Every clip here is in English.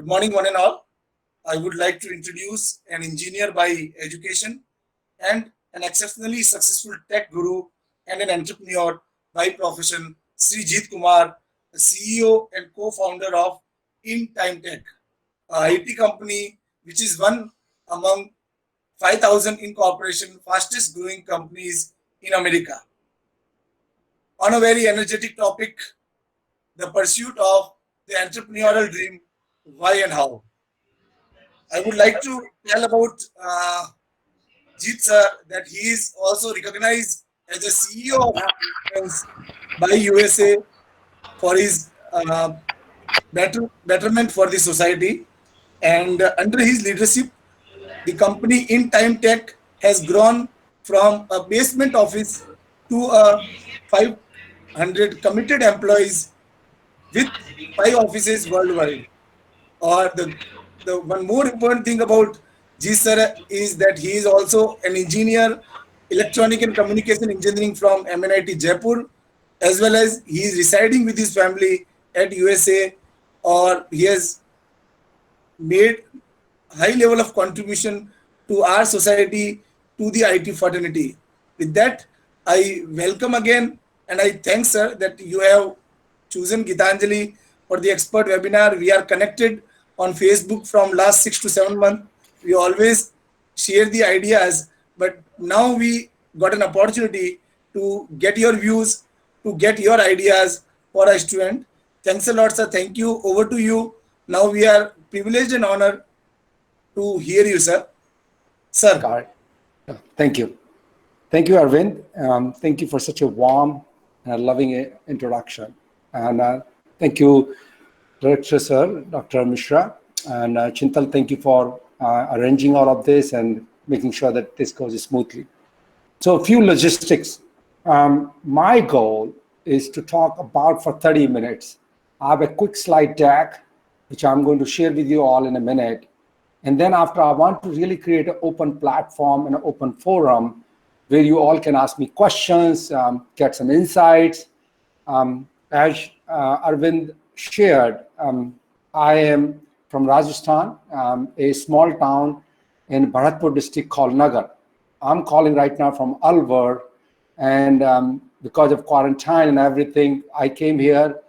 Good morning, one and all. I would like to introduce an engineer by education and an exceptionally successful tech guru and an entrepreneur by profession, Sri Jeet Kumar, the CEO and co-founder of Time Tec, a IT company which is one among 5,000 incorporation fastest growing companies in America. On a very energetic topic, the pursuit of the entrepreneurial dream, why and how. I would like to tell about Jeet sir that he is also recognized as a CEO of Pitfalls by USA for his betterment for the society. And under his leadership, the company in Time Tech has grown from a basement office to a 500 committed employees with 5 offices worldwide. Or the one more important thing about G sir is that he is also an engineer, electronic and communication engineering from MNIT Jaipur, as well as he is residing with his family at USA, or he has made high level of contribution to our society, to the IT fraternity. With that, I welcome again and I thank sir that you have chosen Gitanjali for the expert webinar. We are connected on Facebook from last 6 to 7 months. We always share the ideas, but now we got an opportunity to get your views, to get your ideas for a student. Thanks a lot, sir. Thank you. Over to you. Now we are privileged and honored to hear you, sir. Sir. Got it. Thank you. Thank you, Arvind. Thank you for such a warm and loving introduction. And thank you, Director Sir, Dr. Mishra. And Chintal, thank you for arranging all of this and making sure that this goes smoothly. So a few logistics. My goal is to talk about for 30 minutes. I have a quick slide deck, which I'm going to share with you all in a minute. And then after, I want to really create an open platform and an open forum where you all can ask me questions, get some insights. As Arvind shared, I am from Rajasthan, a small town in Bharatpur district called Nagar. I'm calling right now from Alwar, and because of quarantine and everything, I came here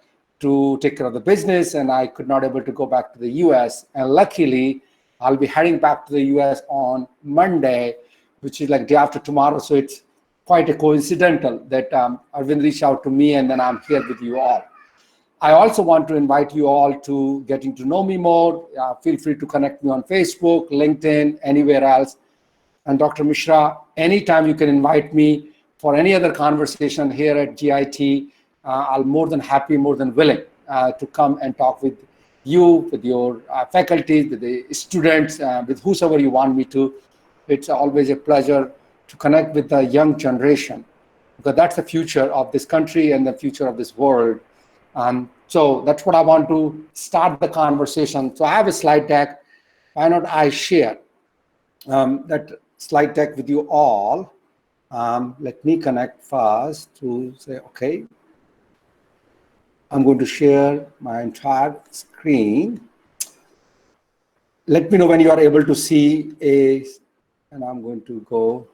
to take care of the business, and I could not able to go back to the US. And luckily, I'll be heading back to the US on Monday, which is like day after tomorrow. So it's quite a coincidental that Arvind reached out to me and then I'm here with you all. I also want to invite you all to getting to know me more. Feel free to connect me on Facebook, LinkedIn, anywhere else. And Dr. Mishra, anytime you can invite me for any other conversation here at GIT, I'm more than happy, more than willing to come and talk with you, with your faculty, with the students, with whosoever you want me to. It's always a pleasure to connect with the young generation, because that's the future of this country and the future of this world. So that's what I want to start the conversation. So I have a slide deck. Why not I share that slide deck with you all? Let me connect first to say, okay. I'm going to share my entire screen. Let me know when you are able to see and I'm going to go.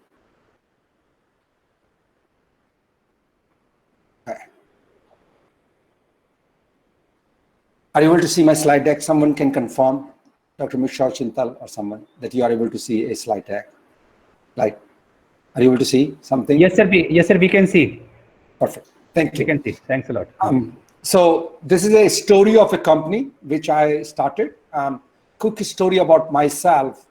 Okay. Are you able to see my slide deck? Someone can confirm, Dr. Mishra, Chintal, or someone, that you are able to see a slide deck. Like, are you able to see something? Yes, sir. We can see. Perfect. Thank you. We can see. Thanks a lot. So this is a story of a company which I started. Quick story about myself.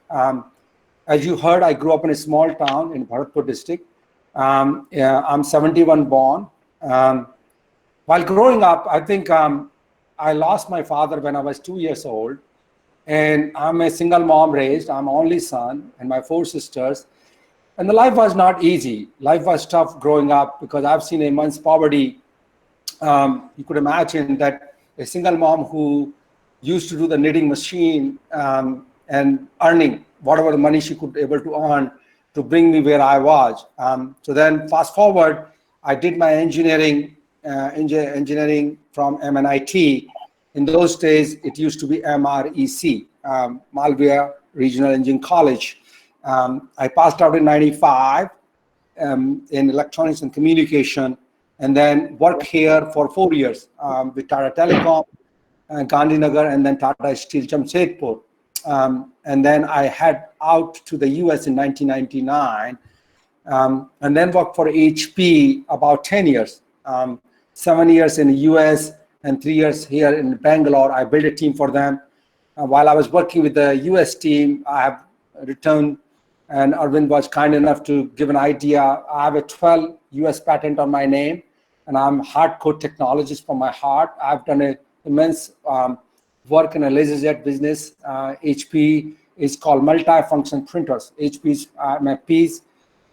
As you heard, I grew up in a small town in Bharatpur district. I'm 71 born. While growing up, I think I lost my father when I was 2 years old. And I'm a single mom raised. I'm only son and my 4 sisters. And the life was not easy. Life was tough growing up because I've seen immense poverty. You could imagine that a single mom who used to do the knitting machine and earning whatever the money she could able to earn to bring me where I was. So then fast forward, I did my engineering from MNIT In those days, it used to be MREC, Malvia Regional Engineering College. I passed out in 95 in electronics and communication, and then worked here for 4 years with Tata Telecom, Gandhinagar, and then Tata Steel Jamshedpur. And then I head out to the US in 1999, and then worked for HP about 10 years, 7 years in the US and 3 years here in Bangalore. I built a team for them. While I was working with the US team, I have returned, and Arvind was kind enough to give an idea. I have a 12 US patent on my name, and I'm hardcore technologist from my heart. I've done an immense work in a laserjet business. HP is called multi-function printers. HP's MFPs,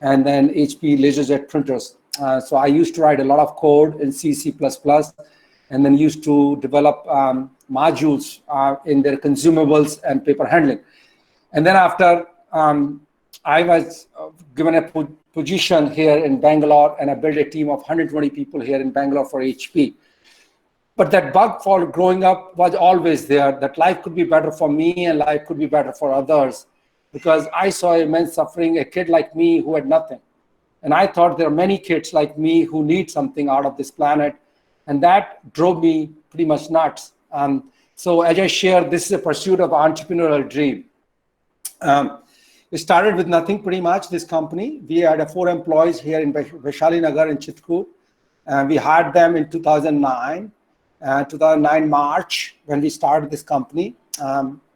and then HP laserjet printers. So I used to write a lot of code in C, C++, and then used to develop modules in their consumables and paper handling. And then after I was given a position here in Bangalore, and I built a team of 120 people here in Bangalore for HP. But that bug for growing up was always there, that life could be better for me and life could be better for others, because I saw immense suffering, a kid like me who had nothing. And I thought there are many kids like me who need something out of this planet. And that drove me pretty much nuts. So as I shared, this is a pursuit of entrepreneurial dream. It started with nothing pretty much, this company. We had 4 employees here in Vaishali Nagar in Chitkur. We hired them in 2009. 2009 March when we started this company,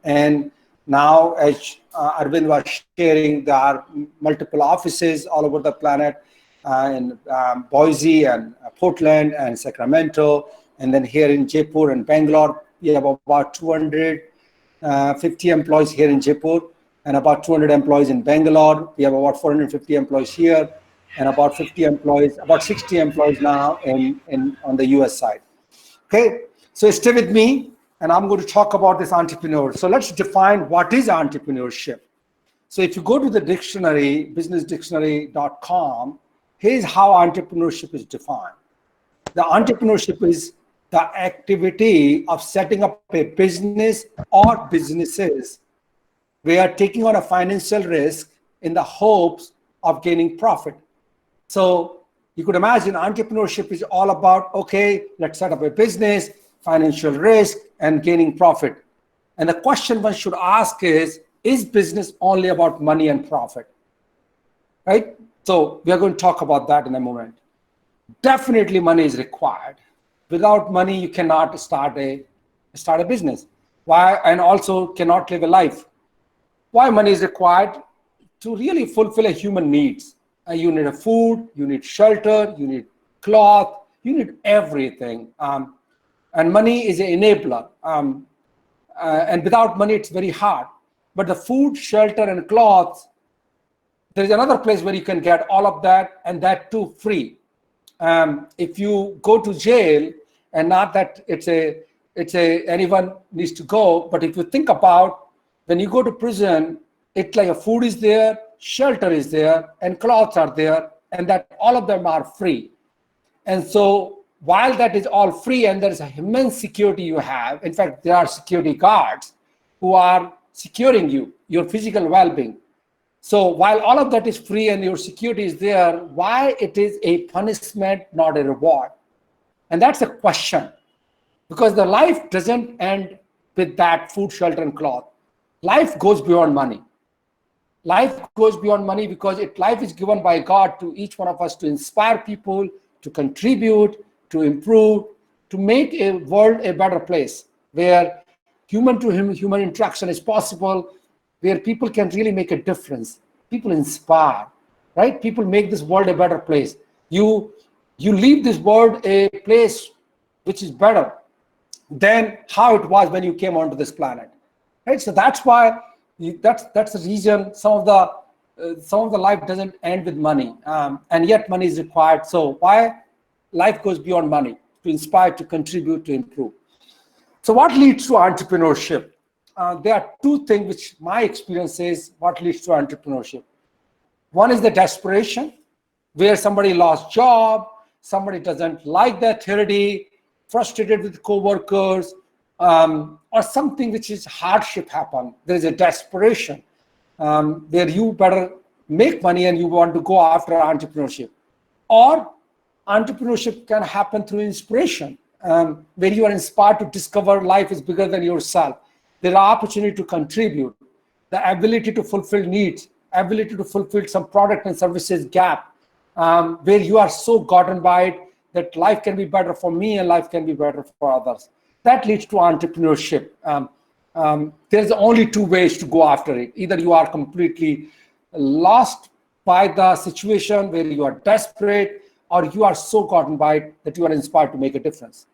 and now as Arvind was sharing, there are multiple offices all over the planet in Boise and Portland and Sacramento, and then here in Jaipur and Bangalore. We have about 250 employees here in Jaipur and about 200 employees in Bangalore. We have about 450 employees here and about 50 employees, about 60 employees now on the US side. Okay, so stay with me, and I'm going to talk about this entrepreneur. So let's define what is entrepreneurship. So if you go to the dictionary, businessdictionary.com, here's how entrepreneurship is defined. The entrepreneurship is the activity of setting up a business or businesses where taking on a financial risk in the hopes of gaining profit. So you could imagine entrepreneurship is all about, okay, let's set up a business, financial risk, and gaining profit. And the question one should ask is business only about money and profit? Right? So we are going to talk about that in a moment. Definitely money is required. Without money, you cannot start a business. Why? And also cannot live a life. Why money is required? To really fulfill a human needs. You need a food, you need shelter, you need cloth, you need everything. And money is an enabler. And without money, it's very hard. But the food, shelter, and clothes, there's another place where you can get all of that, and that too free. If you go to jail, and not that it's a anyone needs to go, but if you think about when you go to prison, it's like a food is there, shelter is there, and clothes are there, and that all of them are free. And so while that is all free and there is an immense security you have, in fact, there are security guards who are securing you, your physical well-being. So while all of that is free and your security is there, why it is a punishment, not a reward? And that's a question, because the life doesn't end with that food, shelter, and cloth. Life goes beyond money. Life goes beyond money because life is given by God to each one of us to inspire people, to contribute, to improve, to make a world a better place where human interaction is possible, where people can really make a difference. People inspire, right? People make this world a better place. You leave this world a place which is better than how it was when you came onto this planet, right? So that's why that's the reason some of the life doesn't end with money, and yet money is required. So why life goes beyond money? To inspire, to contribute, to improve. So what leads to entrepreneurship? There are two things which my experience says what leads to entrepreneurship. One is the desperation, where somebody lost job, somebody doesn't like their authority, frustrated with coworkers, or something which is hardship happen. There is a desperation where you better make money and you want to go after entrepreneurship. Or entrepreneurship can happen through inspiration, where you are inspired to discover life is bigger than yourself. There are opportunity to contribute, the ability to fulfill needs, ability to fulfill some product and services gap, where you are so gotten by it that life can be better for me and life can be better for others. That leads to entrepreneurship. There's only two ways to go after it. Either you are completely lost by the situation where you are desperate, or you are so gotten by it that you are inspired to make a difference.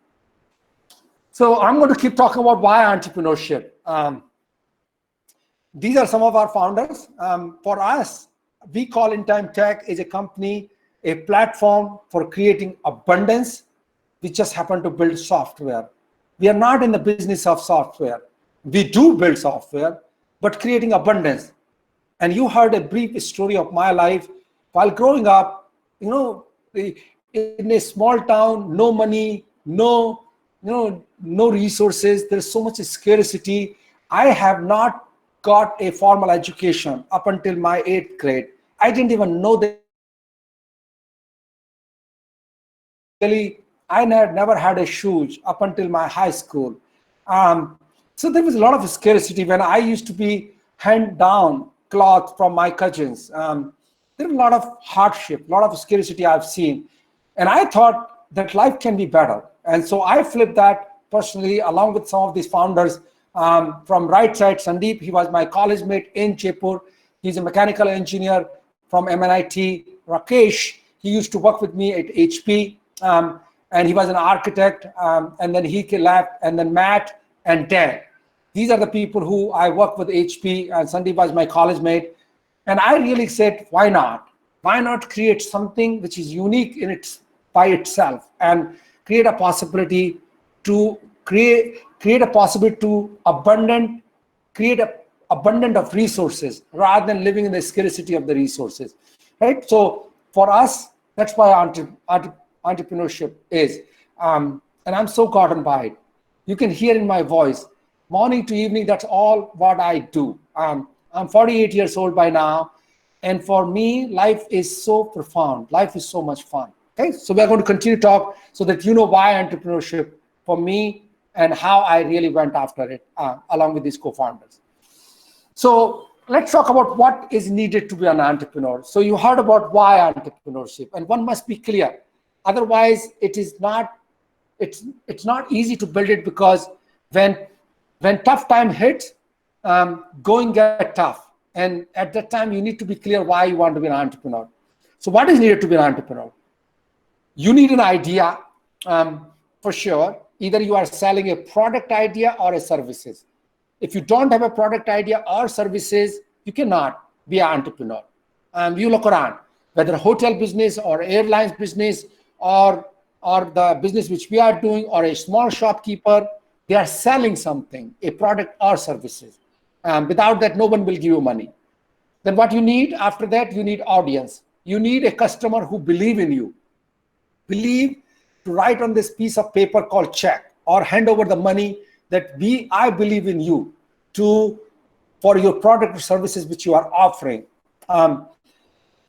So I'm going to keep talking about why entrepreneurship. These are some of our founders. For us, we call In Time Tech is a company, a platform for creating abundance. We just happen to build software. We are not in the business of software. We do build software, but creating abundance. And you heard a brief story of my life while growing up, in a small town, no money, no resources. There's so much scarcity. I have not got a formal education up until my 8th grade. I didn't even know that. I never had a shoes up until my high school. So there was a lot of scarcity when I used to be hand down cloth from my cousins. There was a lot of hardship, a lot of scarcity I've seen. And I thought that life can be better. And so I flipped that personally, along with some of these founders. From right side, Sandeep, he was my college mate in Jaipur. He's a mechanical engineer from MNIT. Rakesh, he used to work with me at HP. And he was an architect, and then he left, and then Matt and Dan. These are the people who I work with HP, and Sandeep was my college mate. And I really said, why not? Why not create something which is unique by itself and create a possibility to create a possibility to create an abundant of resources rather than living in the scarcity of the resources, right? So for us, that's why entrepreneurship is, and I'm so gotten by it. You can hear in my voice, morning to evening, that's all what I do. I'm 48 years old by now, and for me, life is so profound. Life is so much fun. Okay, so we're going to continue to talk so that you know why entrepreneurship for me and how I really went after it, along with these co-founders. So let's talk about what is needed to be an entrepreneur. So you heard about why entrepreneurship, and one must be clear. Otherwise, it's not easy to build it, because when tough time hits, going get tough. And at that time, you need to be clear why you want to be an entrepreneur. So what is needed to be an entrepreneur? You need an idea, for sure. Either you are selling a product idea or a services. If you don't have a product idea or services, you cannot be an entrepreneur. You look around, whether a hotel business or airlines business or the business which we are doing, or a small shopkeeper, they are selling something, a product or services. Without that, no one will give you money. Then what you need after that, you need audience. You need a customer who believe in you. Believe to write on this piece of paper called check, or hand over the money that I believe in you for your product or services which you are offering. And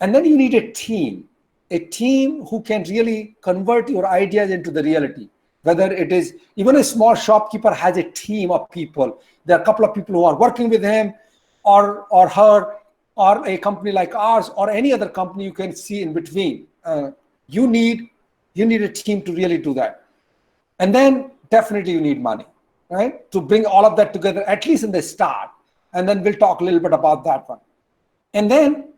then you need a team who can really convert your ideas into the reality. Whether it is, even a small shopkeeper has a team of people. There are a couple of people who are working with him or her, or a company like ours, or any other company you can see in between. You need a team to really do that. And then definitely you need money, right? To bring all of that together, at least in the start. And then we'll talk a little bit about that one. And then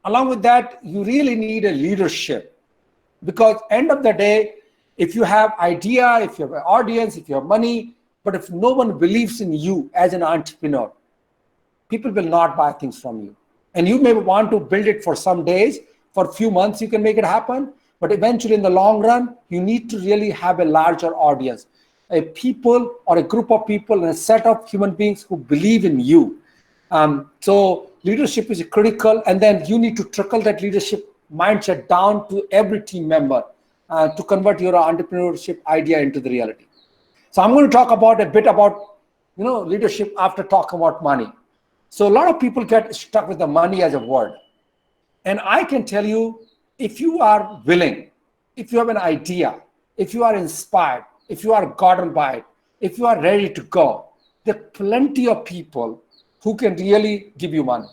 along with that, you really need a leadership, because end of the day, if you have idea, if you have an audience, if you have money, but if no one believes in you as an entrepreneur, people will not buy things from you. And you may want to build it for some days, for a few months you can make it happen, but eventually in the long run, you need to really have a larger audience, a people or a group of people and a set of human beings who believe in you. So leadership is critical, and then you need to trickle that leadership mindset down to every team member to convert your entrepreneurship idea into the reality. So I'm going to talk about a bit about, leadership after talking about money. So a lot of people get stuck with the money as a word. And I can tell you, if you are willing, if you have an idea, if you are inspired, if you are gotten by it, if you are ready to go, there are plenty of people who can really give you money.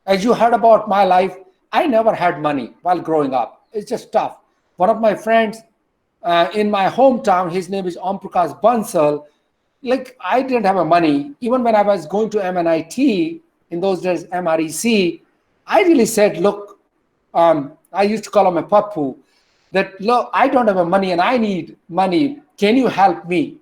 As you heard about my life, I never had money while growing up. It's just tough. One of my friends in my hometown, his name is Omprakash Bansal. Like, I didn't have a money. Even when I was going to MNIT, in those days, MREC, I really said, look, I used to call him a pappu, that, look, I don't have a money and I need money. Can you help me?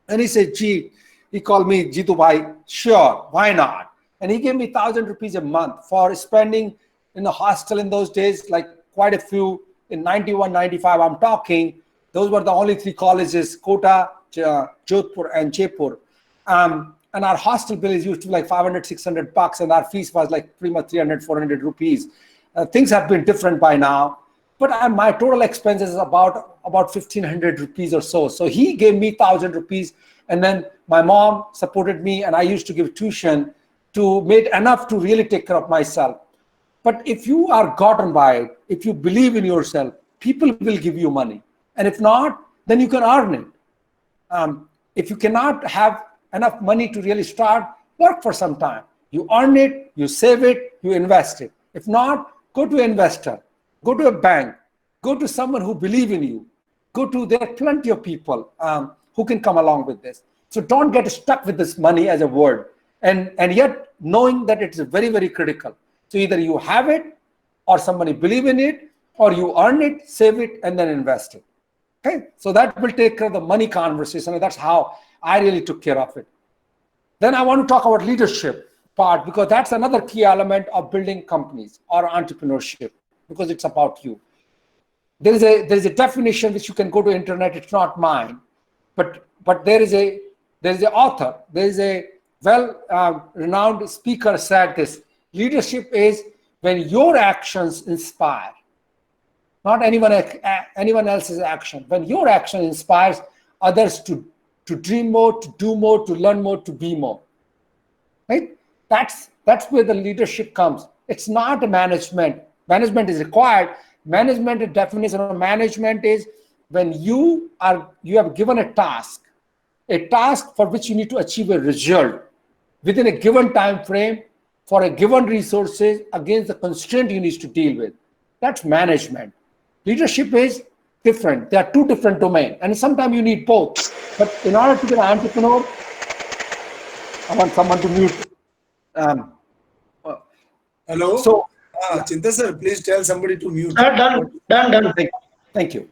And he said, Jeet, he called me Jeetu Bhai, sure, why not? And he gave me 1,000 rupees a month for spending in the hostel in those days, like quite a few, in 91, 95, I'm talking. Those were the only three colleges, Kota, Jodhpur, and Jaipur. And our hostel bill is used to be like 500, 600 bucks, and our fees was like pretty much 300, 400 rupees. Things have been different by now. But my total expenses is about 1,500 rupees or so. So he gave me 1,000 rupees, and then my mom supported me, and I used to give tuition to make enough to really take care of myself. But if you are gotten by it, if you believe in yourself, people will give you money. And if not, then you can earn it. If you cannot have enough money to really start, work for some time. You earn it, you save it, you invest it. If not, go to an investor, go to a bank, go to someone who believes in you. There are plenty of people who can come along with this. So don't get stuck with this money as a word. And yet knowing that it's very, very critical. So either you have it, or somebody believe in it, or you earn it, save it, and then invest it. Okay, so that will take care of the money conversation, and that's how I really took care of it. Then I want to talk about leadership part, because that's another key element of building companies or entrepreneurship, because it's about you. There is a definition which you can go to internet. It's not mine, but there is a author. There is a renowned speaker said this: leadership is when your actions inspire, not anyone else's action. When your action inspires others to dream more, to do more, to learn more, to be more. Right? That's where the leadership comes. It's not a management. Management is required. Management, the definition of management is when you have given a task for which you need to achieve a result within a given time frame for a given resources against the constraint you need to deal with. That's management. Leadership is different. There are two different domains, and sometimes you need both. But in order to be an entrepreneur, I want someone to mute. Hello. So, Chinta sir, please tell somebody to mute. Done. Thank you.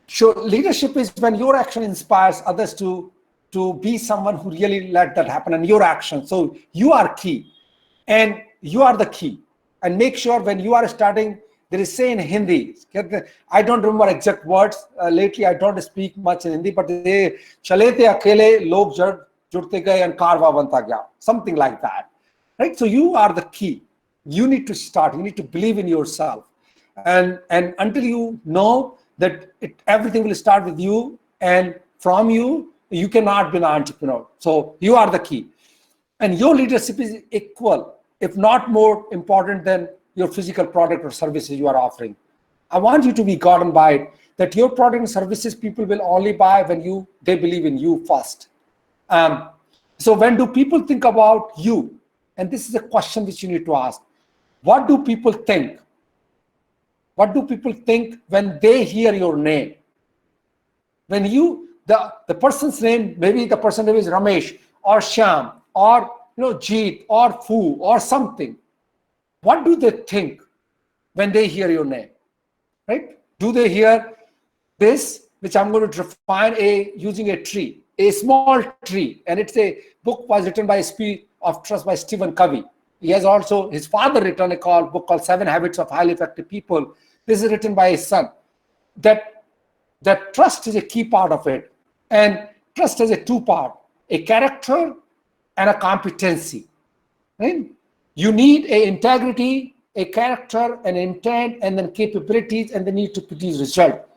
So leadership is when your action inspires others to be someone who really let that happen, and your action. So you are key, and you are the key. And make sure when you are starting, there is say in Hindi, I don't remember exact words. Lately, I don't speak much in Hindi, but they chale the akele log judte gaye and karwa banta gaya, something like that, right? So you are the key. You need to start. You need to believe in yourself, and until you know that everything will start with you and from you, you cannot be an entrepreneur. So you are the key, and your leadership is equal, if not more important than your physical product or services you are offering. I want you to be gotten by it, that your product and services people will only buy when they believe in you first. So when do people think about you? And this is a question which you need to ask. What do people think? What do people think when they hear your name? When the person's name, maybe the person's name is Ramesh or Shyam or Jeet or Fu or something. What do they think when they hear your name, right? Do they hear this, which I'm going to define using a tree, a small tree, and it's a book was written by Speed of Trust by Stephen Covey. He has also, his father written a book called 7 Habits of Highly Effective People. This is written by his son. That trust is a key part of it. And trust has a two-part, a character and a competency, right? You need a integrity, a character, an intent, and then capabilities, and the need to produce result.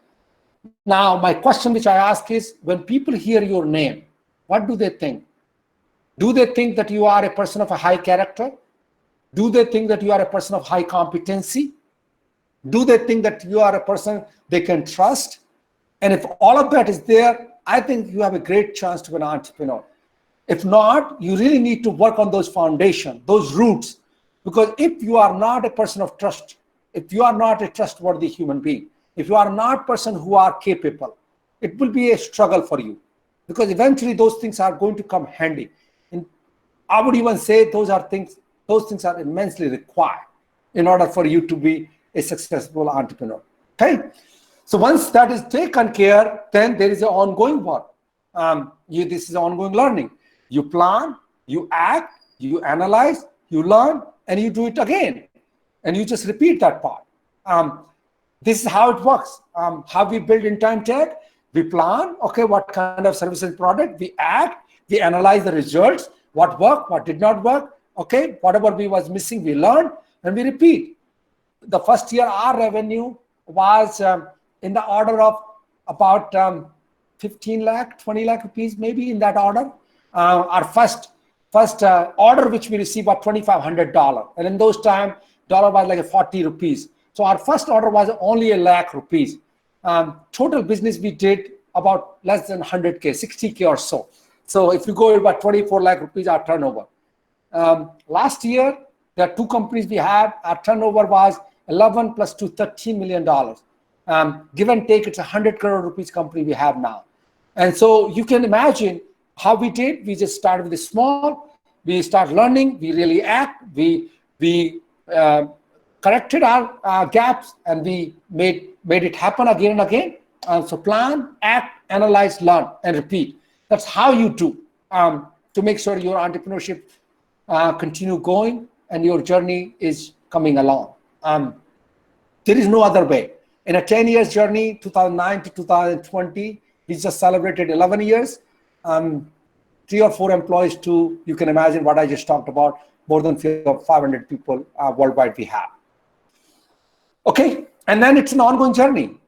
Now, my question which I ask is, when people hear your name, what do they think? Do they think that you are a person of a high character? Do they think that you are a person of high competency? Do they think that you are a person they can trust? And if all of that is there, I think you have a great chance to be an entrepreneur. If not, you really need to work on those foundations, those roots. Because if you are not a person of trust, if you are not a trustworthy human being, if you are not a person who are capable, it will be a struggle for you. Because eventually those things are going to come handy. And I would even say those things are immensely required in order for you to be a successful entrepreneur. Okay? So once that is taken care, then there is an ongoing work. This is ongoing learning. You plan, you act, you analyze, you learn, and you do it again. And you just repeat that part. This is how it works. How we build in Time Tec. We plan, okay, what kind of service and product. We act, we analyze the results, what worked, what did not work. Okay, whatever we was missing, we learn, and we repeat. The first year, our revenue was in the order of about 15 lakh, 20 lakh rupees, maybe in that order. Our first order which we received was $2,500, and in those times, dollar was like 40 rupees. So our first order was only ₹1 lakh. Total business we did about less than 100K, 60K or so. So if you go about 24 lakh rupees, our turnover. Last year, there are two companies we have. Our turnover was 11 plus 2, $13 million. Give and take, it's 100 crore rupees company we have now. And so you can imagine how we did. We just started with the small. We start learning. We really act. We corrected our gaps, and we made it happen again and again. So plan, act, analyze, learn, and repeat. That's how you do to make sure your entrepreneurship continue going and your journey is coming along. There is no other way. In a 10 years journey, 2009 to 2020, we just celebrated 11 years. 3 or 4 employees too. You can imagine what I just talked about. More than 500 people worldwide we have. Okay, and then it's an ongoing journey.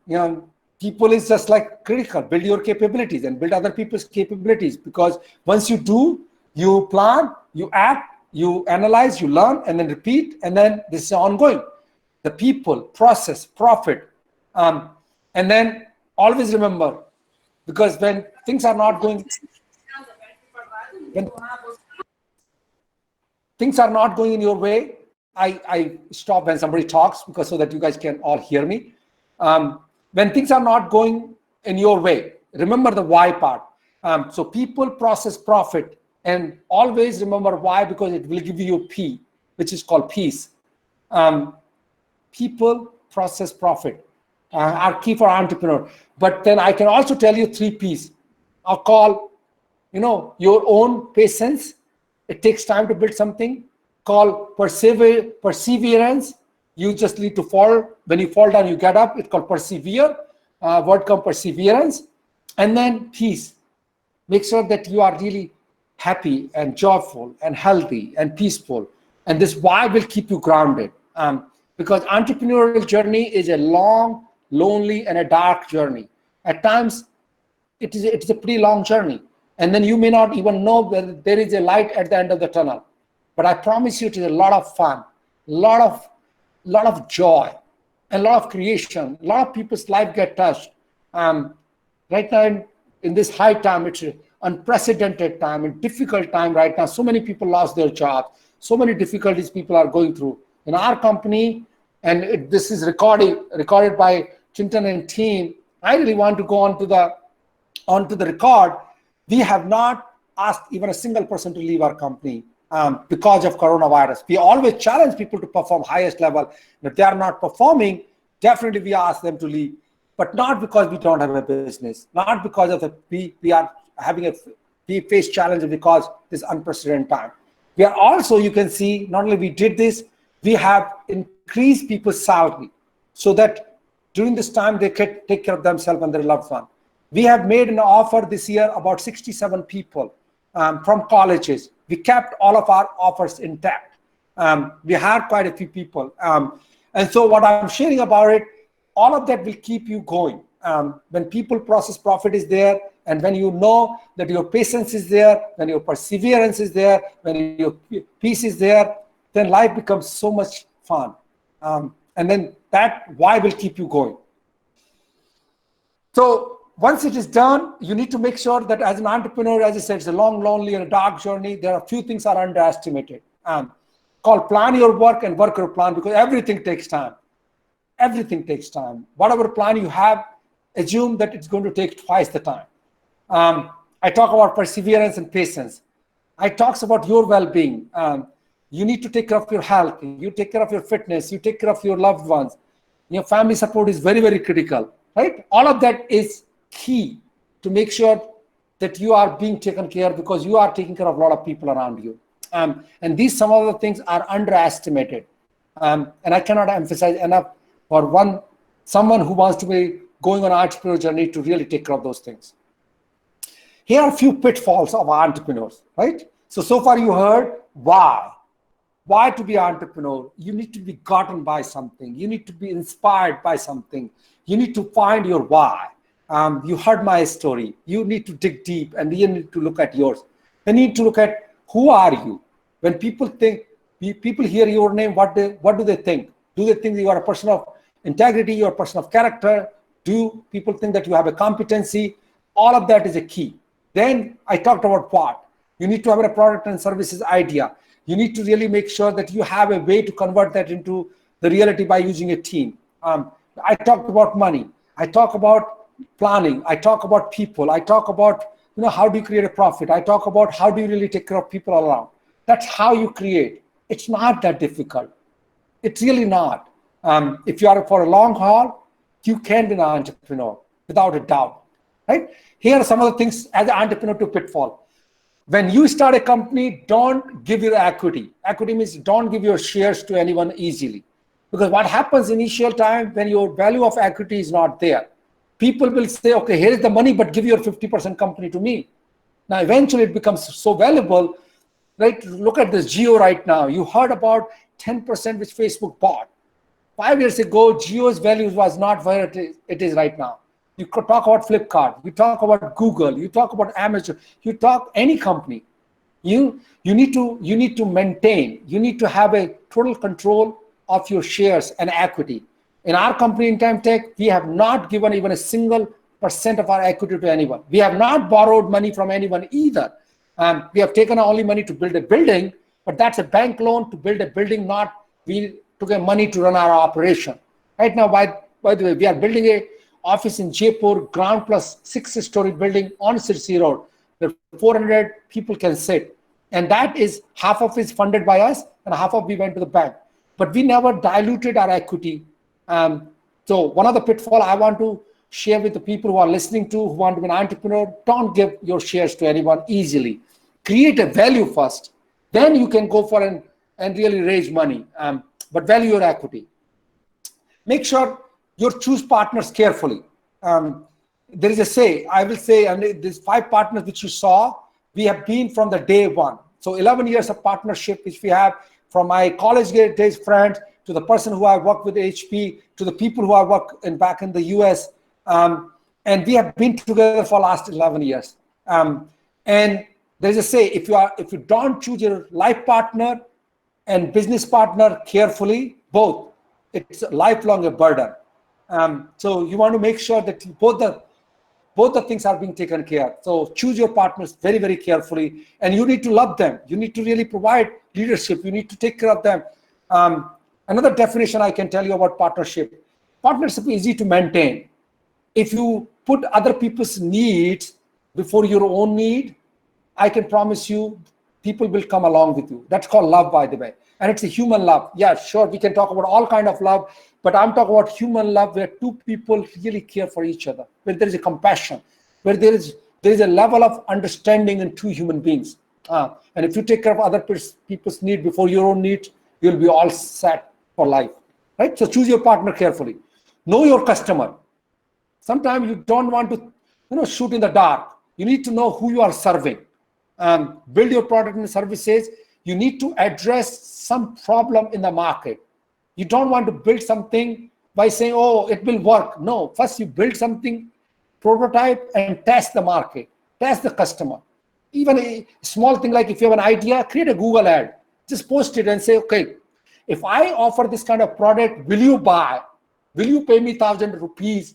People is just like critical. Build your capabilities and build other people's capabilities, because once you do, you plan, you act, you analyze, you learn, and then repeat, and then this is ongoing. The people, process, profit, and then always remember, because when things are not going, in your way, I stop when somebody talks, because so that you guys can all hear me. When things are not going in your way, remember the why part. So people, process, profit, and always remember why, because it will give you P, which is called peace. People, process, profit are key for entrepreneur. But then I can also tell you 3 P's. I'll call, your own patience. It takes time to build something. Call perseverance. You just need to fall. When you fall down, you get up. It's called persevere. Word come perseverance. And then peace. Make sure that you are really happy and joyful and healthy and peaceful. And this why will keep you grounded. Because entrepreneurial journey is a long, lonely, and a dark journey. At times, it is a pretty long journey. And then you may not even know whether there is a light at the end of the tunnel. But I promise you, it is a lot of fun, a lot of joy, and a lot of creation. A lot of people's life get touched. Right now, in this high time, it's an unprecedented time, a difficult time right now. So many people lost their jobs. So many difficulties people are going through. In our company, and this is recorded by Chintan and team, I really want to go onto the record. We have not asked even a single person to leave our company because of coronavirus. We always challenge people to perform highest level. If they are not performing, definitely we ask them to leave, but not because we don't have a business, not because of we are having we face challenges because this unprecedented time. We are also, you can see, not only we did this, we have increased people's salary so that during this time they can take care of themselves and their loved one. We have made an offer this year about 67 people from colleges. We kept all of our offers intact. We had quite a few people. And so what I'm sharing about it, all of that will keep you going. When people process profit is there, and when you know that your patience is there, when your perseverance is there, when your peace is there, then life becomes so much fun. And then that why will keep you going. So once it is done, you need to make sure that as an entrepreneur, as I said, it's a long, lonely, and a dark journey. There are a few things are underestimated. Called plan your work and work your plan, because everything takes time. Everything takes time. Whatever plan you have, assume that it's going to take twice the time. I talk about perseverance and patience. I talks about your well-being. You need to take care of your health. You take care of your fitness. You take care of your loved ones. Your family support is very, very critical, right? All of that is key to make sure that you are being taken care of, because you are taking care of a lot of people around you. And these some of the things are underestimated. And I cannot emphasize enough for someone who wants to be going on an entrepreneurial journey to really take care of those things. Here are a few pitfalls of entrepreneurs, right? So far you heard why. Why to be an entrepreneur? You need to be gotten by something. You need to be inspired by something. You need to find your why. You heard my story. You need to dig deep, and you need to look at yours. You need to look at who are you. When people hear your name, what do they think? Do they think you are a person of integrity? You are a person of character? Do people think that you have a competency? All of that is a key. Then I talked about what. You need to have a product and services idea. You need to really make sure that you have a way to convert that into the reality by using a team. I talked about money. I talk about planning. I talk about people. I talk about how do you create a profit. I talk about how do you really take care of people around. That's how you create. It's not that difficult. It's really not. If you are for a long haul, you can be an entrepreneur without a doubt, right? Here are some of the things as an entrepreneur to pitfall. When you start a company, don't give your equity. Equity means don't give your shares to anyone easily. Because what happens initial time when your value of equity is not there, people will say, okay, here is the money, but give your 50% company to me. Now, eventually it becomes so valuable, right? Look at this Geo right now. You heard about 10% which Facebook bought. 5 years ago, Geo's value was not where it is right now. You could talk about Flipkart, you talk about Google, you talk about Amazon, you talk any company. You need to maintain, you need to have a total control of your shares and equity. In our company in Time Tec, we have not given even a single % of our equity to anyone. We have not borrowed money from anyone either. We have taken only money to build a building, but that's a bank loan to build a building, not we took money to run our operation. Right now, by the way, we are building a office in Jaipur, ground plus 6-story building on Sirsi Road, where 400 people can sit. And that is half of it is funded by us and half of we went to the bank. But we never diluted our equity. So one of the pitfalls I want to share with the people who are listening to, who want to be an entrepreneur, don't give your shares to anyone easily. Create a value first. Then you can go for and really raise money. But value your equity. Make sure you choose partners carefully. There is a say, I will say, and these 5 partners which you saw, we have been from the day one. So 11 years of partnership which we have, from my college days friends to the person who I work with HP, to the people who I work back in the US. And we have been together for the last 11 years. And there's a say, if you don't choose your life partner and business partner carefully, both, it's lifelong a burden. So you want to make sure that both the things are being taken care of. So choose your partners very, very carefully, and you need to love them. You need to really provide leadership. You need to take care of them. Another definition I can tell you about partnership. Partnership is easy to maintain. If you put other people's needs before your own need, I can promise you people will come along with you. That's called love, by the way. And it's a human love. Yeah, sure, we can talk about all kind of love, but I'm talking about human love where two people really care for each other, where there is a compassion, where there is a level of understanding in two human beings. And if you take care of other people's need before your own needs, you'll be all set for life, right? So choose your partner carefully. Know your customer. Sometimes you don't want to shoot in the dark. You need to know who you are serving. Build your product and services. You need to address some problem in the market. You don't want to build something by saying, oh, it will work. No, first you build something, prototype, and test the market, test the customer. Even a small thing like if you have an idea, create a Google ad, just post it and say, okay, if I offer this kind of product, will you buy? Will you pay me 1,000 rupees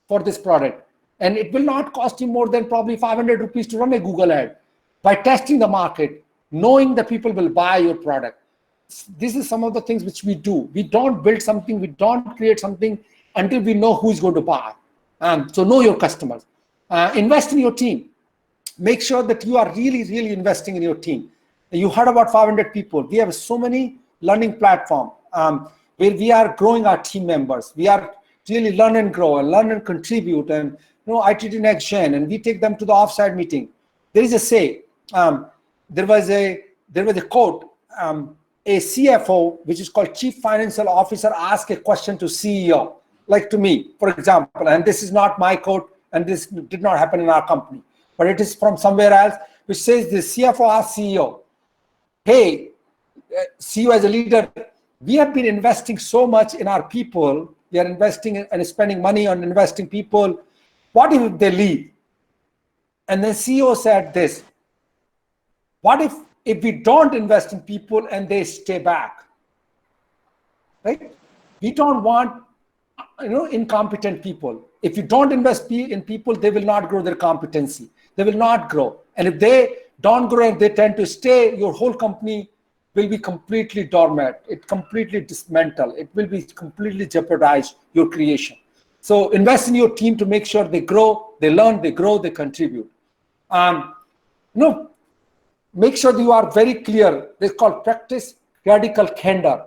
for this product? And it will not cost you more than probably 500 rupees to run a Google ad. By testing the market, knowing that people will buy your product. This is some of the things which we do. We don't build something, we don't create something until we know who's going to buy. So know your customers. Invest in your team. Make sure that you are really, really investing in your team. You heard about 500 people. We have so many learning platforms where we are growing our team members. We are really learn and grow and learn and contribute and ITT Next Gen, and we take them to the offsite meeting. There is a say. There was a quote. A CFO, which is called Chief Financial Officer, asked a question to CEO, like to me, for example, and this is not my quote, and this did not happen in our company, but it is from somewhere else, which says the CFO asked CEO, hey, CEO as a leader, we have been investing so much in our people, we are investing and spending money on investing people, what if they leave? And then CEO said this, what if we don't invest in people and they stay back, right? We don't want, incompetent people. If you don't invest in people, they will not grow their competency. They will not grow. And if they don't grow and they tend to stay, your whole company will be completely dormant. It completely dismantle. It will be completely jeopardize your creation. So invest in your team to make sure they grow, they learn, they grow, they contribute. Make sure that you are very clear. It's called practice radical candor.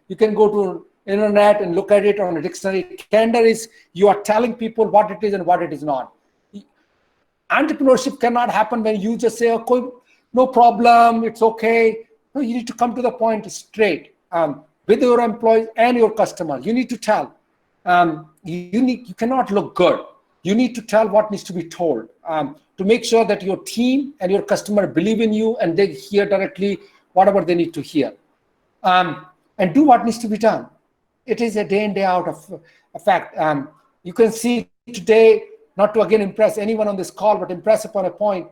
You can go to internet and look at it on a dictionary. Candor is you are telling people what it is and what it is not. Entrepreneurship cannot happen when you just say, okay, no problem, it's okay. No, you need to come to the point straight with your employees and your customers. You need to tell. You cannot look good. You need to tell what needs to be told to make sure that your team and your customer believe in you and they hear directly whatever they need to hear. And do what needs to be done. It is a day in, day out of a fact. You can see today, not to again impress anyone on this call, but impress upon a point.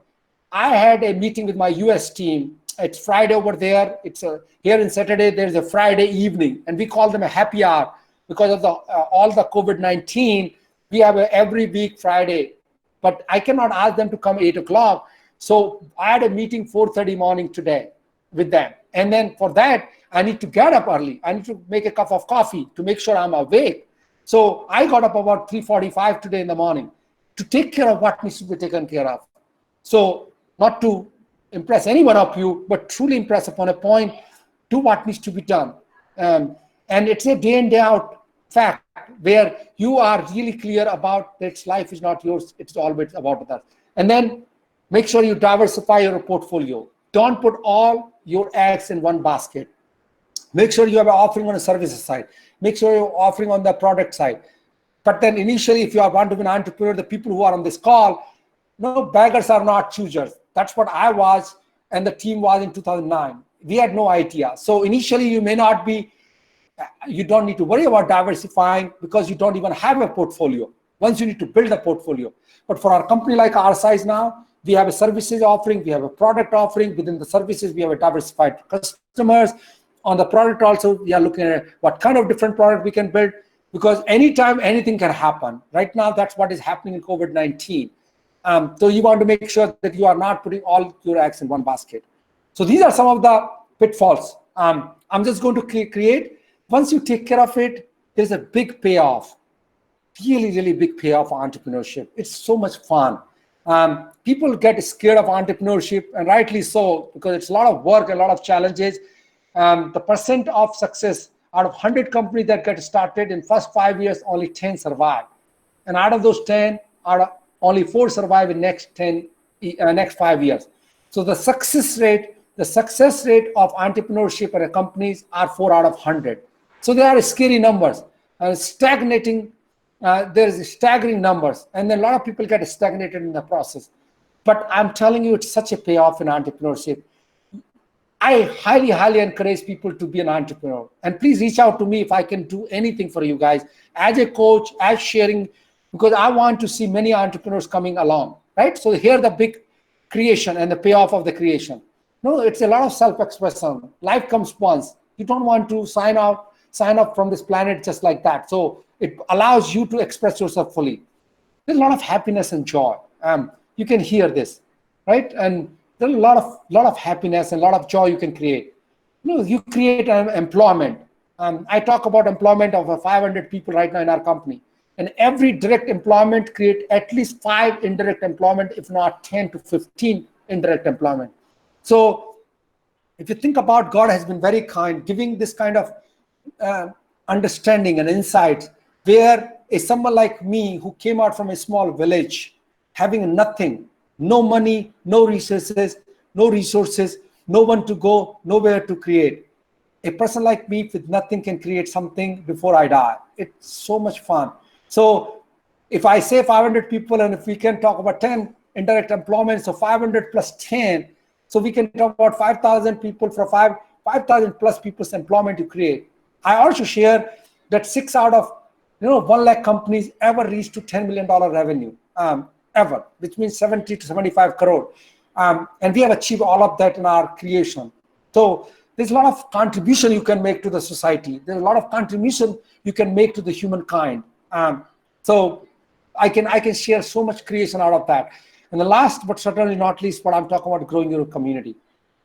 I had a meeting with my US team. It's Friday over there. It's here in Saturday, there's a Friday evening, and we call them a happy hour because of all the COVID-19. We have every week Friday, but I cannot ask them to come 8 o'clock. So I had a meeting 4:30 morning today with them. And then for that, I need to get up early. I need to make a cup of coffee to make sure I'm awake. So I got up about 3:45 today in the morning to take care of what needs to be taken care of. So not to impress any one of you, but truly impress upon a point, do what needs to be done. And it's a day in, day out fact where you are really clear about that life is not yours, it's always about that. And then make sure you diversify your portfolio. Don't put all your eggs in one basket. Make sure you have an offering on the services side. Make sure you're offering on the product side. But then initially, if you want to be an entrepreneur, the people who are on this call, no, beggars are not choosers. That's what I was and the team was in 2009. We had no idea. So initially, you may not be, you don't need to worry about diversifying because you don't even have a portfolio. Once you need to build a portfolio. But for our company like our size now, we have a services offering, we have a product offering. Within the services, we have a diversified customers. On the product also, we are looking at what kind of different product we can build because anytime anything can happen. Right now, that's what is happening in COVID-19. So you want to make sure that you are not putting all your eggs in one basket. So these are some of the pitfalls. I'm just going to create. Once you take care of it, there's a big payoff. Really, really big payoff for entrepreneurship. It's so much fun. People get scared of entrepreneurship, and rightly so, because it's a lot of work, a lot of challenges. The percent of success out of 100 companies that get started in first 5 years, only 10 survive. And out of those 10, only 4 survive in next 5 years. So the success rate of entrepreneurship and companies are 4 out of 100. So they are scary numbers, stagnating. There's staggering numbers, and then a lot of people get stagnated in the process. But I'm telling you, it's such a payoff in entrepreneurship. I highly encourage people to be an entrepreneur. And please reach out to me if I can do anything for you guys as a coach, as sharing, because I want to see many entrepreneurs coming along, right? So here the big creation and the payoff of the creation. No, it's a lot of self-expression. Life comes once. You don't want to sign up from this planet just like that. So it allows you to express yourself fully. There's a lot of happiness and joy. You can hear this, right? And there's a lot of happiness and a lot of joy you can create. You create an employment. I talk about employment of 500 people right now in our company. And every direct employment create at least 5 indirect employment, if not 10 to 15 indirect employment. So if you think about, God has been very kind, giving this kind of understanding and insights, where someone like me who came out from a small village, having nothing, no money, no resources, no one to go, nowhere to create. A person like me with nothing can create something before I die. It's so much fun. So if I say 500 people, and if we can talk about 10 indirect employment, so 500 plus 10, so we can talk about 5,000 people for 5,000 plus people's employment to create. I also share that 6 out of 1 lakh companies ever reached to $10 million revenue, ever, which means 70 to 75 crore. And we have achieved all of that in our creation. So there's a lot of contribution you can make to the society. There's a lot of contribution you can make to the humankind. So I can share so much creation out of that. And the last, but certainly not least, what I'm talking about, growing your community,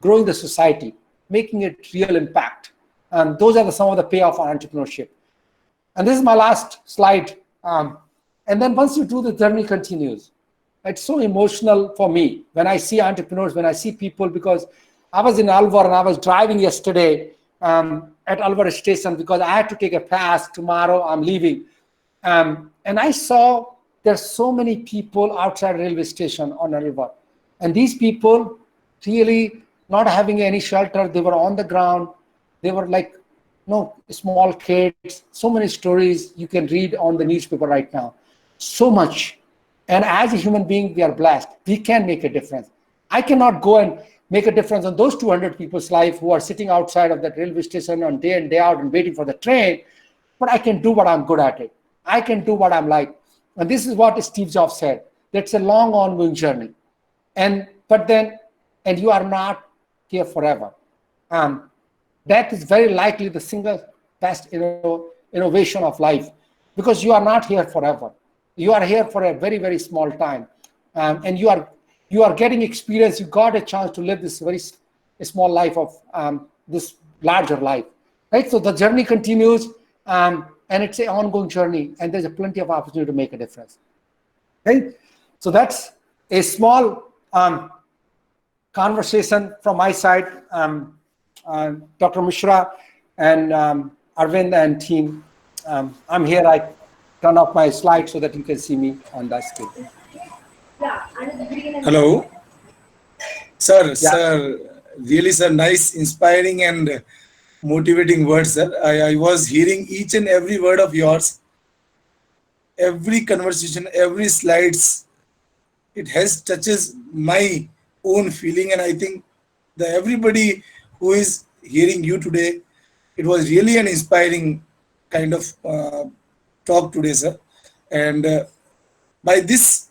growing the society, making it real impact. And those are some of the payoff on entrepreneurship. And this is my last slide. And then once you do, the journey continues. It's so emotional for me when I see entrepreneurs, when I see people, because I was in Alvar and I was driving yesterday at Alvar station because I had to take a pass. Tomorrow I'm leaving. And I saw there's so many people outside railway station on Alvar. And these people really not having any shelter. They were on the ground. They were like, small kids. So many stories you can read on the newspaper right now. So much. And as a human being, we are blessed. We can make a difference. I cannot go and make a difference on those 200 people's life who are sitting outside of that railway station on day in, day out and waiting for the train. But I can do what I'm good at it. I can do what I'm like. And this is what Steve Jobs said. That's a long ongoing journey. And you are not here forever. That is very likely the single best innovation of life, because you are not here forever. You are here for a very, very small time. And you are getting experience. You got a chance to live this very small life of this larger life, right? So the journey continues, and it's an ongoing journey, and there's plenty of opportunity to make a difference. Okay, so that's a small conversation from my side. Dr. Mishra and Arvind and team, I'm here. I turn off my slide so that you can see me on that screen. Hello, sir. Yeah. Sir, really, sir, nice, inspiring, and motivating words, sir. I was hearing each and every word of yours, every conversation, every slides. It has touches my own feeling, and I think that everybody who is hearing you today, it was really an inspiring kind of talk today, sir. And by this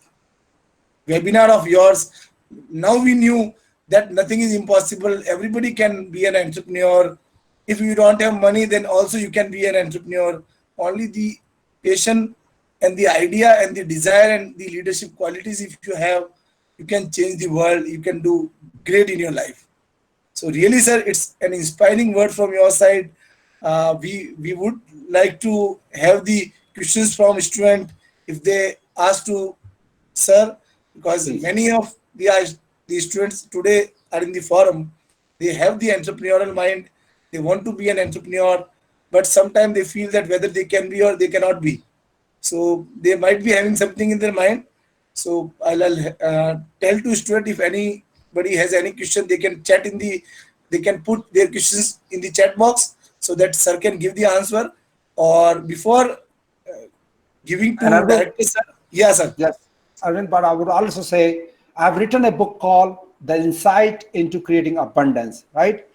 webinar of yours, now we knew that nothing is impossible. Everybody can be an entrepreneur. If you don't have money, then also you can be an entrepreneur. Only the passion and the idea and the desire and the leadership qualities, if you have, you can change the world. You can do great in your life. So really, sir, it's an inspiring word from your side. We would like to have the questions from student if they ask to sir, because Please. many of the students today are in the forum. They have the entrepreneurial mind. They want to be an entrepreneur, but sometimes they feel that whether they can be or they cannot be. So they might be having something in their mind. So I'll tell to student, if anybody has any question, they can they can put their questions in the chat box so that sir can give the answer. Or before giving to And director, sir. Yeah, sir. Yes, Arvind, but I would also say I've written a book called The Insight into Creating Abundance, right?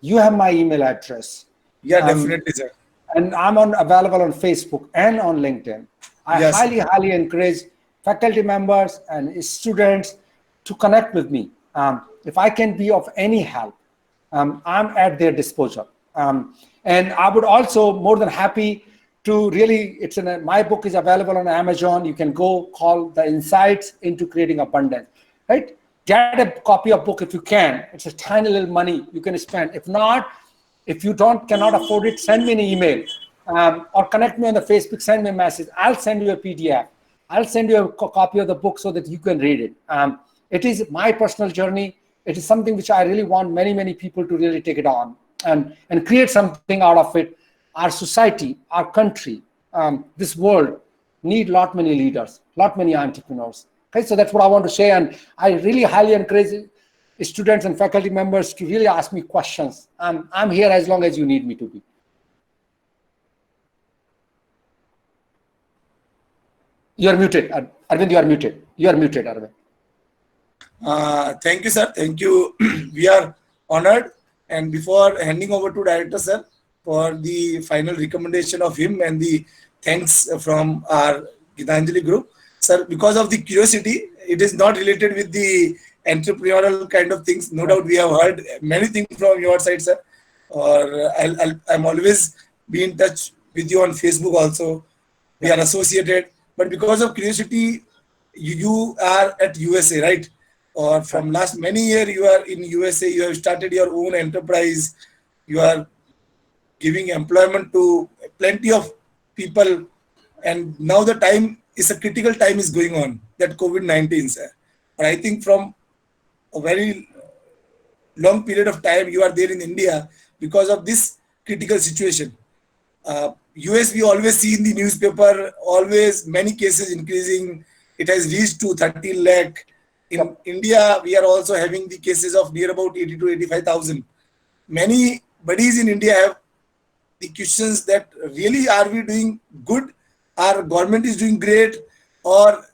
You have my email address. Yeah, Um, definitely, sir. and I'm available on Facebook and on LinkedIn. I Yes, highly encourage faculty members and students to connect with me. If I can be of any help, I'm at their disposal. And I would also more than happy to really, my book is available on Amazon. You can go call The Insights into Creating Abundance, right? Get a copy of book if you can. It's a tiny little money you can spend. If not, if you cannot afford it, send me an email or connect me on the Facebook, send me a message. I'll send you a PDF. I'll send you a copy of the book so that you can read it. It is my personal journey. It is something which I really want many people to really take it on and create something out of it. Our society, our country, this world need many leaders, many entrepreneurs. Okay, so that's what I want to say. And I really highly encourage students and faculty members to really ask me questions. I'm here as long as you need me to be. You are muted, Arvind. You are muted. You are muted, Arvind. Thank you, sir. Thank you. We are honored. And before handing over to Director, sir, for the final recommendation of him and the thanks from our Gitanjali group, sir, because of the curiosity, it is not related with the entrepreneurial kind of things. No doubt we have heard many things from your side, sir. Or I'm always be in touch with you on Facebook also. We are associated. But because of curiosity, you are at USA, right? Or from last many years, you are in USA. You have started your own enterprise. You are giving employment to plenty of people. And now the time is a critical time is going on, that COVID-19, sir. But I think from a very long period of time, you are there in India because of this critical situation. US, we always see in the newspaper, always many cases increasing. It has reached to 13 lakh. In India, we are also having the cases of near about 80 to 85,000. Many buddies in India have the questions that really are we doing good? Our government is doing great, or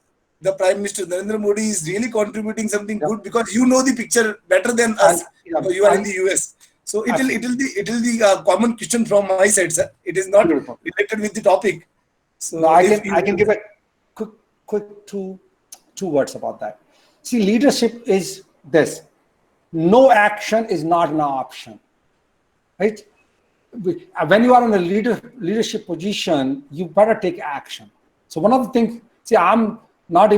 the Prime Minister Narendra Modi is really contributing something good, because you know the picture better than us because you are in the US. So it will be a common question from my side, sir. It is not related with the topic. So no, I can give a quick two words about that. See, leadership is this: no action is not an option, right? When you are in a leadership position, you better take action. So one of the things, see, I'm not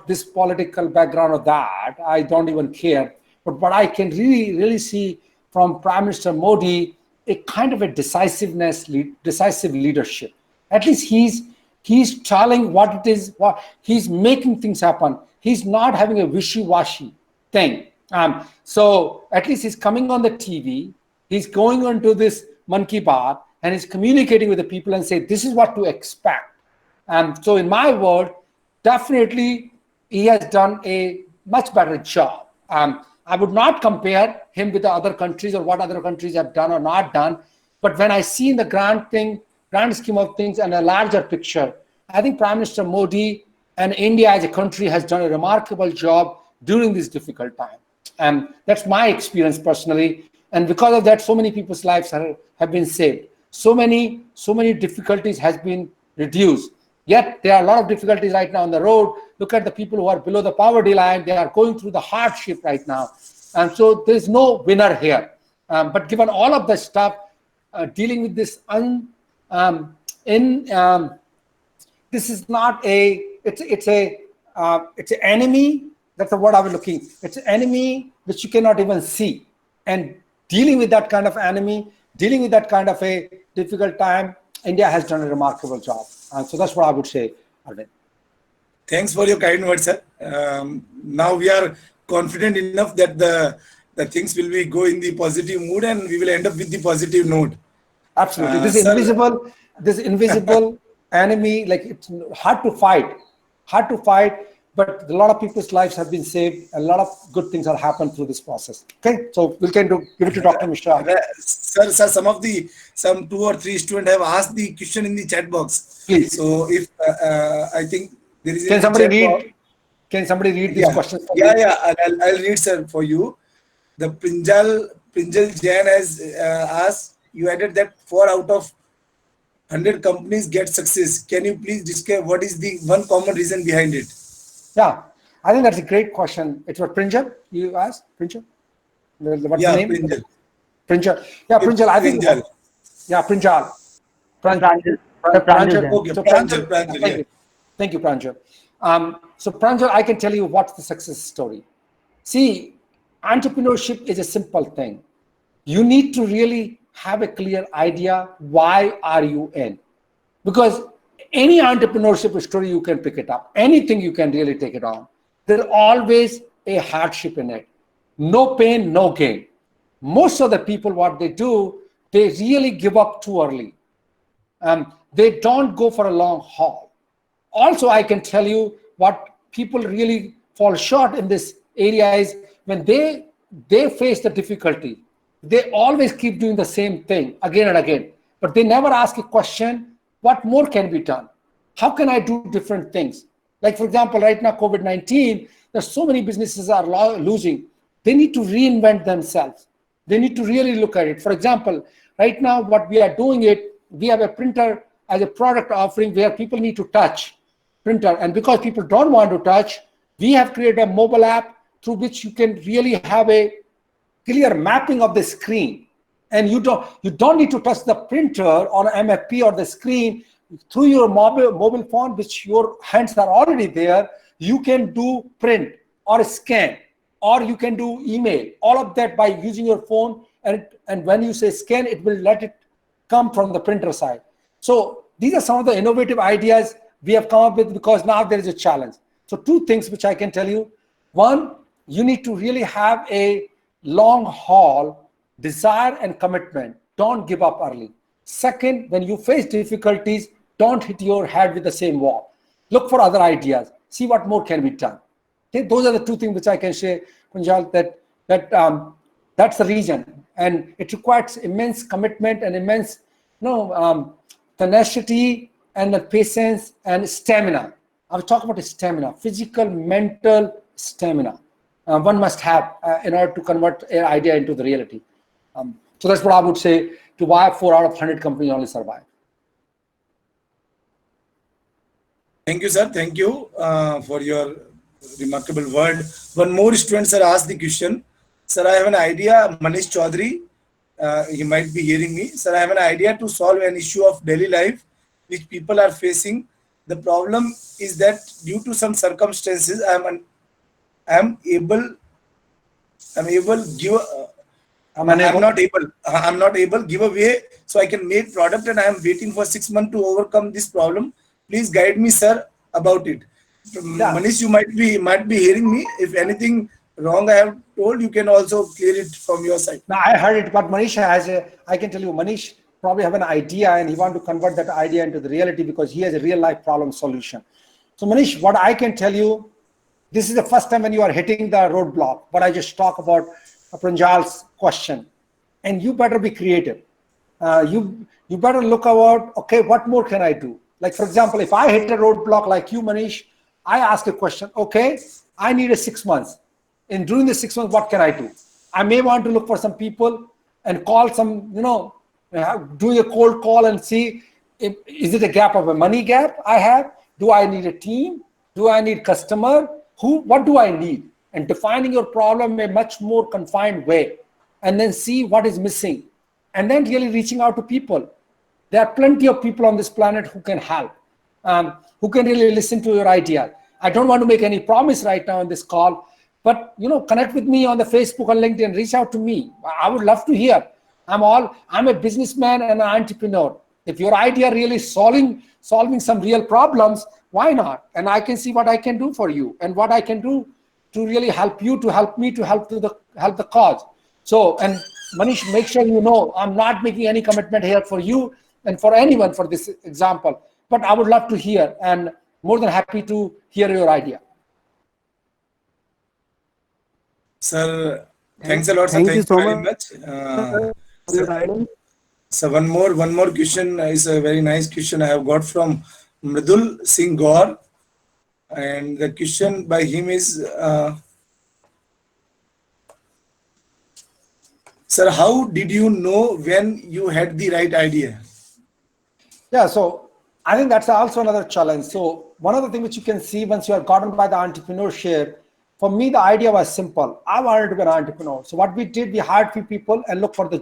this political background or that. I don't even care. But what I can really see from Prime Minister Modi, a kind of a decisive leadership. At least he's telling what it is, what he's making things happen. He's not having a wishy-washy thing. So at least he's coming on the TV. He's going onto this Man Ki Baat and he's communicating with the people and say, this is what to expect. So in my word, definitely he has done a much better job. I would not compare him with the other countries or what other countries have done or not done. But when I see in the grand scheme of things and a larger picture, I think Prime Minister Modi and India as a country has done a remarkable job during this difficult time. And that's my experience personally. And because of that, so many people's lives have been saved. So many difficulties has been reduced. Yet there are a lot of difficulties right now on the road. Look at the people who are below the poverty line. They are going through the hardship right now. And so there's no winner here. But given all of the stuff, dealing with this this is not it's an enemy. That's the word I was looking. It's an enemy which you cannot even see. And dealing with that kind of enemy, dealing with that kind of a difficult time, India has done a remarkable job. So that's what I would say, Arvind. Thanks for your kind words, sir. Now we are confident enough that the things will be go in the positive mood and we will end up with the positive note. Absolutely. This invisible enemy, like it's hard to fight, but a lot of people's lives have been saved. A lot of good things have happened through this process. Okay, so we can give it to Dr. Mishra. Sir, some 2 or 3 students have asked the question in the chat box. Please. So if I think there is. Can somebody read these questions? Yeah. I'll read, sir, for you. The Prinjal Jain has asked, you added that 4 out of 100 companies get success. Can you please describe what is the one common reason behind it? Yeah, I think that's a great question. It's what Prinjal you asked, Prinjal? What's the Yeah, name? Prinjal. Prinjal. Yeah, Prinjal. I think. Prinjal. Yeah, Prinjal. Pranjal. Sir, Pranjal Pranjal. Jain. Okay, So Pranjal, Pranjal, Pranjal, thank yeah. you. Thank you, Pranjal. So Pranjal, I can tell you what's the success story. See, entrepreneurship is a simple thing. You need to really have a clear idea why are you in. Because any entrepreneurship story you can pick it up, anything you can really take it on. There's always a hardship in it. No pain, no gain. Most of the people, what they do, they really give up too early. They don't go for a long haul. Also, I can tell you what people really fall short in this area is when they face the difficulty, they always keep doing the same thing again and again, but they never ask a question, what more can be done? How can I do different things? Like, for example, right now, COVID-19, there's so many businesses are losing. They need to reinvent themselves. They need to really look at it. For example, right now, what we are doing it, we have a printer as a product offering where people need to touch printer. And because people don't want to touch, we have created a mobile app through which you can really have a clear mapping of the screen. And you don't need to touch the printer or MFP or the screen through your mobile phone, which your hands are already there. You can do print or scan, or you can do email, all of that by using your phone. And when you say scan, it will let it come from the printer side. So these are some of the innovative ideas we have come up with because now there is a challenge. So two things which I can tell you. One, you need to really have a long haul desire and commitment. Don't give up early. Second, when you face difficulties, don't hit your head with the same wall. Look for other ideas. See what more can be done. Okay, those are the two things which I can share, Kunjal, that's the reason. And it requires immense commitment and immense tenacity and the patience and stamina. I was talking about stamina, physical, mental stamina. One must have in order to convert an idea into the reality. So that's what I would say to why 4 out of 100 companies only survive. Thank you, sir. Thank you for your remarkable word. One more student, sir, asked the question. Sir, I have an idea. Manish Chaudhary, he might be hearing me. Sir, I have an idea to solve an issue of daily life which people are facing. The problem is that due to some circumstances, I'm able give. Unable. I'm not able give away so I can make product and I am waiting for 6 months to overcome this problem. Please guide me, sir, about it. Yeah. Manish, you might be hearing me. If anything wrong I have told, you can also clear it from your side. Now I heard it, but Manish I can tell you, Manish probably have an idea and he want to convert that idea into the reality because he has a real life problem solution. So Manish, what I can tell you, this is the first time when you are hitting the roadblock, but I just talk about Pranjal's question, and you better be creative. You better look about, okay, what more can I do? Like, for example, if I hit a roadblock like you, Manish, I ask a question, okay, I need a 6 months. In during the 6 months, what can I do? I may want to look for some people and call some, do a cold call and see is it a gap of a money gap I have? Do I need a team? Do I need customer? What do I need? And defining your problem in a much more confined way, and then see what is missing, and then really reaching out to people. There are plenty of people on this planet who can help, who can really listen to your idea. I don't want to make any promise right now on this call, but connect with me on the Facebook or LinkedIn. Reach out to me. I would love to hear. I'm a businessman and an entrepreneur. If your idea really solving some real problems, why not? And I can see what I can do for you and what I can do to really help you, to help me, to help the cause. So, and Manish, make sure I'm not making any commitment here for you and for anyone for this example, but I would love to hear and more than happy to hear your idea. Sir, thanks a lot, sir. Thank you Thank you so very much much. for your guidance. So one more question is a very nice question I have got from Mridul Singh Gaur, and the question by him is Sir, how did you know when you had the right idea? Yeah, so I think that's also another challenge. So one of the things which you can see once you are gotten by the entrepreneurship, for me, the idea was simple. I wanted to be an entrepreneur. So what we did, we hired few people and look for the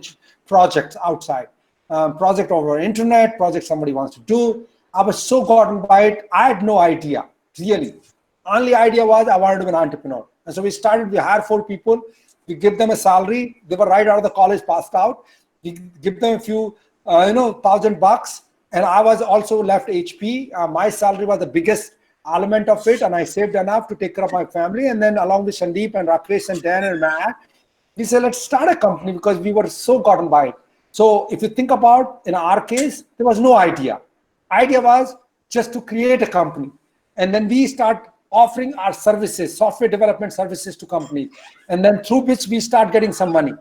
projects outside. Project over internet, project somebody wants to do. I was so gotten by it, I had no idea, really. Only idea was I wanted to be an entrepreneur. And so we started, we hired 4 people, we give them a salary. They were right out of the college, passed out. We give them a few, $1,000. And I was also left HP. My salary was the biggest element of it. And I saved enough to take care of my family. And then along with Sandeep and Rakesh and Dan and Matt, we said, let's start a company because we were so gotten by it. So if you think about, in our case, there was no idea. Idea was just to create a company. And then we start offering our services, software development services to companies. And then through which we start getting some money.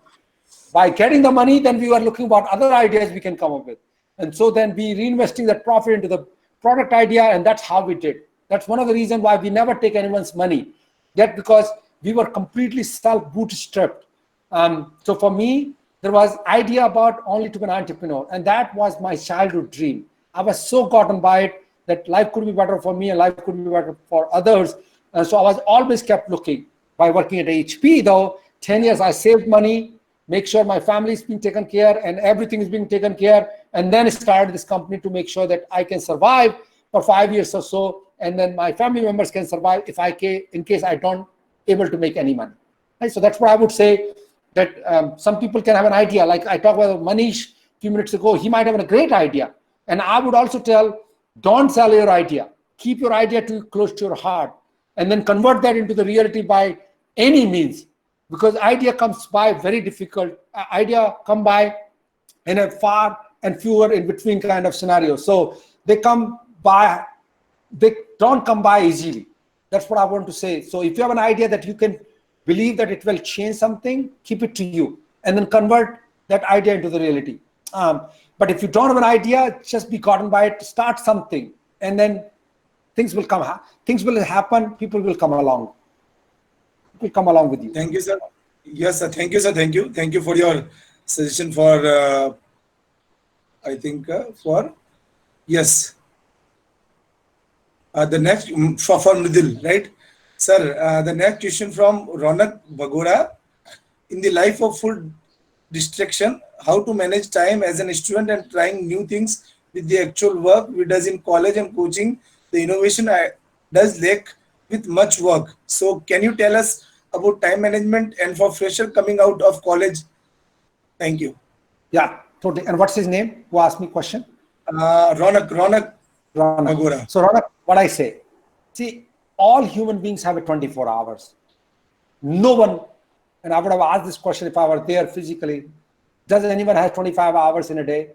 By getting the money, then we were looking what other ideas we can come up with. And so then we reinvesting that profit into the product idea, and that's how we did. That's one of the reasons why we never take anyone's money, yet because we were completely self-bootstrapped. So for me, there was idea about only to be an entrepreneur, and that was my childhood dream. I was so gotten by it that life could be better for me and life could be better for others. And so I was always kept looking. By working at HP, though, 10 years I saved money, make sure my family is being taken care and everything is being taken care, and then started this company to make sure that I can survive for 5 years or so, and then my family members can survive if in case I don't able to make any money. Right? So that's what I would say, that some people can have an idea. Like I talked about Manish a few minutes ago, he might have a great idea. And I would also tell, don't sell your idea. Keep your idea too close to your heart, and then convert that into the reality by any means. Because idea comes by very difficult. Idea come by in a far and fewer in between kind of scenario. So they don't come by easily. That's what I want to say. So if you have an idea that you can believe that it will change something, keep it to you, and then convert that idea into the reality. But if you don't have an idea, just be gotten by it, start something, and then things will come. Things will happen. People will come along. Will come along with you. Thank you, sir. Yes, sir. Thank you, sir. Thank you. Thank you for your suggestion for, I think, yes. The next, for Mridul, right? Sir, the next question from Ronak Bagora. In the life of full distraction, how to manage time as an student and trying new things with the actual work we does in college and coaching, the innovation does lack with much work. So can you tell us about time management and for fresher coming out of college? Thank you. Yeah, totally. And what's his name? Who asked me question? Ronak Bagora. So Ronak, what I say, see, all human beings have a 24 hours. No one, and I would have asked this question if I were there physically, does anyone have 25 hours in a day?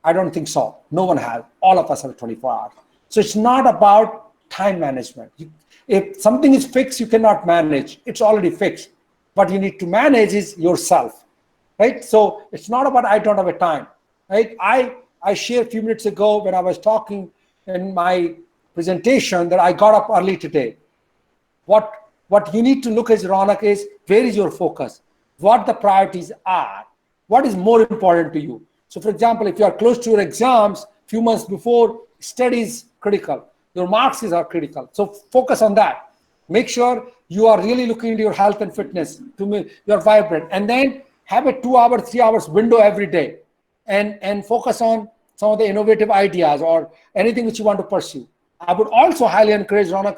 I don't think so. No one has. All of us have 24 hours. So it's not about time management. If something is fixed, you cannot manage. It's already fixed. What you need to manage is yourself, right? So it's not about I don't have a time, right? I shared a few minutes ago when I was talking in my presentation that I got up early today. What you need to look at, Ronak, is where is your focus? What the priorities are? What is more important to you? So for example, if you are close to your exams, few months before, study is critical. Your marks are critical. So focus on that. Make sure you are really looking into your health and fitness to make you're vibrant. And then have a 2 hour, 3 hours window every day and focus on some of the innovative ideas or anything which you want to pursue. I would also highly encourage, Ronak,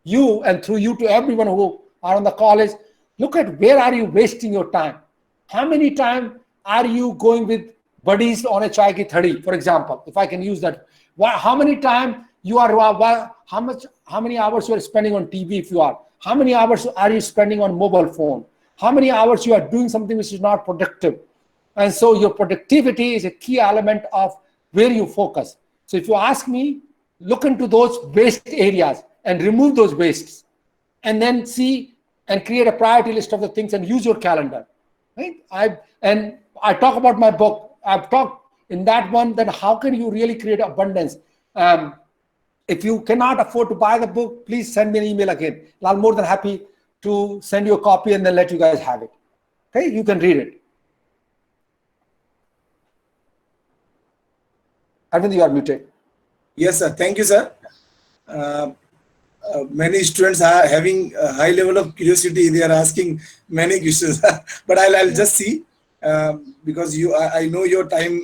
you and through you to everyone who are on the college, look at where are you wasting your time? How many time are you going with buddies on a chai ki thadi, for example, if I can use that? How many time you are, how many hours you are spending on TV if you are? How many hours are you spending on mobile phone? How many hours you are doing something which is not productive? And so your productivity is a key element of where you focus. So if you ask me, look into those waste areas and remove those wastes, and then see and create a priority list of the things and use your calendar. Right? I talk about my book. I've talked in that one that how can you really create abundance. If you cannot afford to buy the book, please send me an email again. I'm more than happy to send you a copy and then let you guys have it. Okay, you can read it. Arvind, you are muted. Yes, sir. Thank you, sir. Uh, Many students are having a high level of curiosity. They are asking many questions, but I'll Yeah. just see because I know your time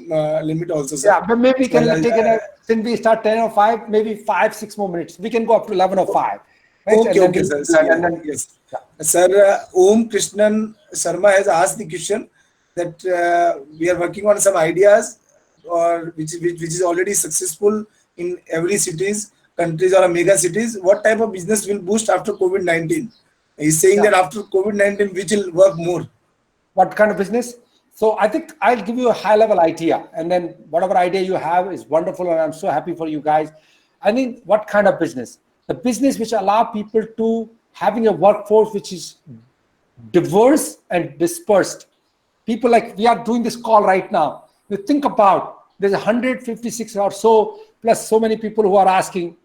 limit also, sir. Yeah, but maybe we So can take it, since we start 10:05, maybe 5-6 more minutes. We can go up to 11:05, right? okay, And then okay, we, sir. and then, Yes, yeah. sir. Om Krishnan Sharma has asked the question that we are working on some ideas, or which is already successful in every cities, countries, or mega cities. What type of business will boost after COVID-19? He's saying Yeah. that after COVID-19, which will work more. What kind of business? So I think I'll give you a high level idea, and then whatever idea you have is wonderful, and I'm so happy for you guys. I think what kind of business? The business which allow people to having a workforce which is diverse and dispersed. People like we are doing this call right now. You think about there's 156 or so plus so many people who are asking.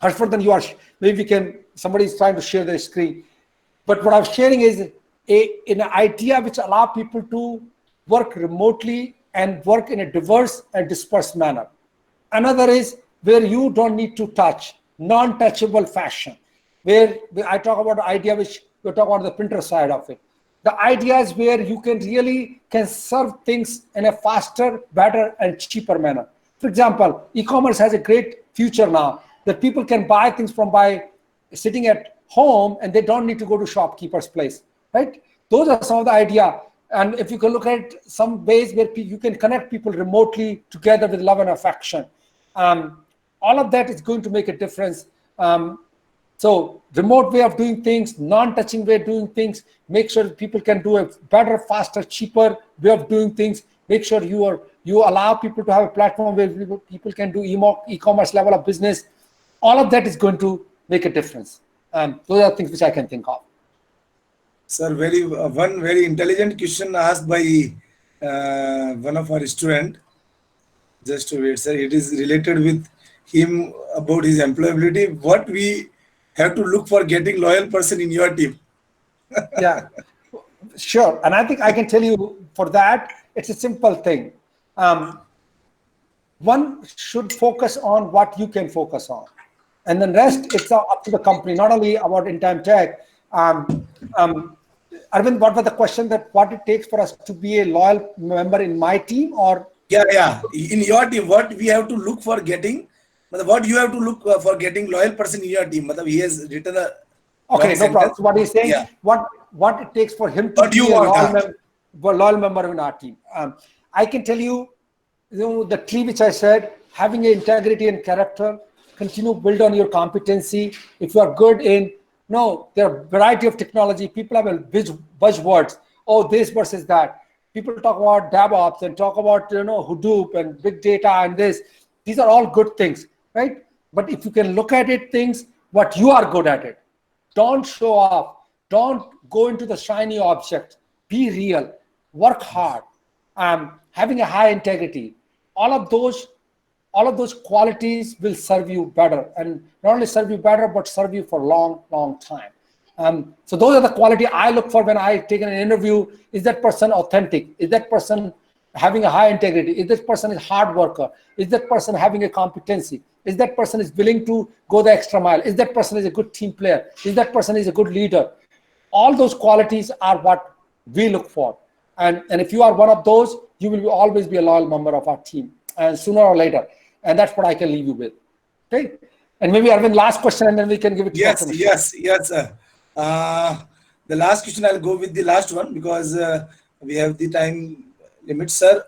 Harshvardhan, you are maybe we can somebody is trying to share their screen. But what I'm sharing is an idea which allow people to work remotely and work in a diverse and dispersed manner. Another is where you don't need to touch, non-touchable fashion, where I talk about the idea which you talk about the printer side of it. The idea is where you can really can serve things in a faster, better, and cheaper manner. For example, e-commerce has a great future now that people can buy things from by sitting at home and they don't need to go to shopkeeper's place, right? Those are some of the idea. And if you can look at some ways where you can connect people remotely together with love and affection, all of that is going to make a difference. So remote way of doing things, non-touching way of doing things, make sure people can do a better, faster, cheaper way of doing things. Make sure you allow people to have a platform where people can do e-commerce level of business. All of that is going to make a difference. Those are things which I can think of. Sir, one very intelligent question asked by one of our student. Just to wait, sir. It is related with him about his employability. What we have to look for getting loyal person in your team? Yeah, sure. And I think I can tell you for that, it's a simple thing. One should focus on what you can focus on. And then rest, it's up to the company, not only about in Time Tech. Arvind, what was the question that what it takes for us to be a loyal member in my team or? Yeah. In your team, what we have to look for getting, what you have to look for getting loyal person in your team. He has written a long Okay, no problem. sentence. So what he's saying, Yeah. what it takes for him to What you be a want? loyal member in our team. I can tell you, the three which I said, having integrity and character, continue build on your competency. If you are good in, there are a variety of technology. People have a buzzwords. Oh, this versus that. People talk about DevOps and talk about Hadoop and big data and this. These are all good things, right? But if you can look at it, things what you are good at it. Don't show off. Don't go into the shiny object. Be real. Work hard. Having a high integrity. All of those qualities will serve you better, and not only serve you better, but serve you for a long, long time. So those are the quality I look for when I take an interview. Is that person authentic? Is that person having a high integrity? Is that person is hard worker? Is that person having a competency? Is that person is willing to go the extra mile? Is that person is a good team player? Is that person is a good leader? All those qualities are what we look for. And if you are one of those, you will always be a loyal member of our team, and sooner or later. And that's what I can leave you with. Okay. And maybe Arvind, last question, and then we can give it to Dr. Mishra. Yes, sir. The last question, I'll go with the last one because we have the time limit, sir.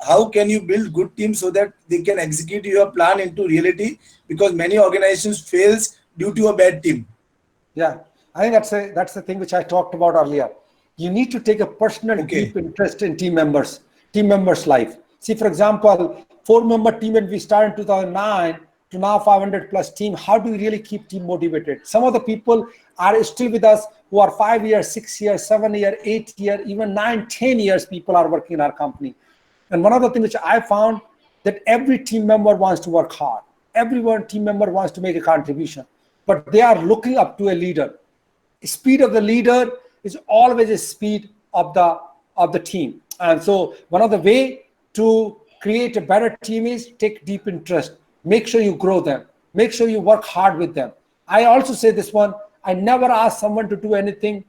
How can you build good teams so that they can execute your plan into reality? Because many organizations fails due to a bad team. Yeah, I think that's the thing which I talked about earlier. You need to take a personal deep interest in team members' life. See, for example, 4-member team when we started in 2009 to now 500 plus team. How do we really keep team motivated? Some of the people are still with us who are 5 years, 6 years, 7 years, 8 years, even 9, 10 years. People are working in our company. And one of the things which I found that every team member wants to work hard. Every team member wants to make a contribution, but they are looking up to a leader. Speed of the leader is always a speed of the team. And so one of the way to create a better team is take deep interest. Make sure you grow them. Make sure you work hard with them. I also say this one, I never ask someone to do anything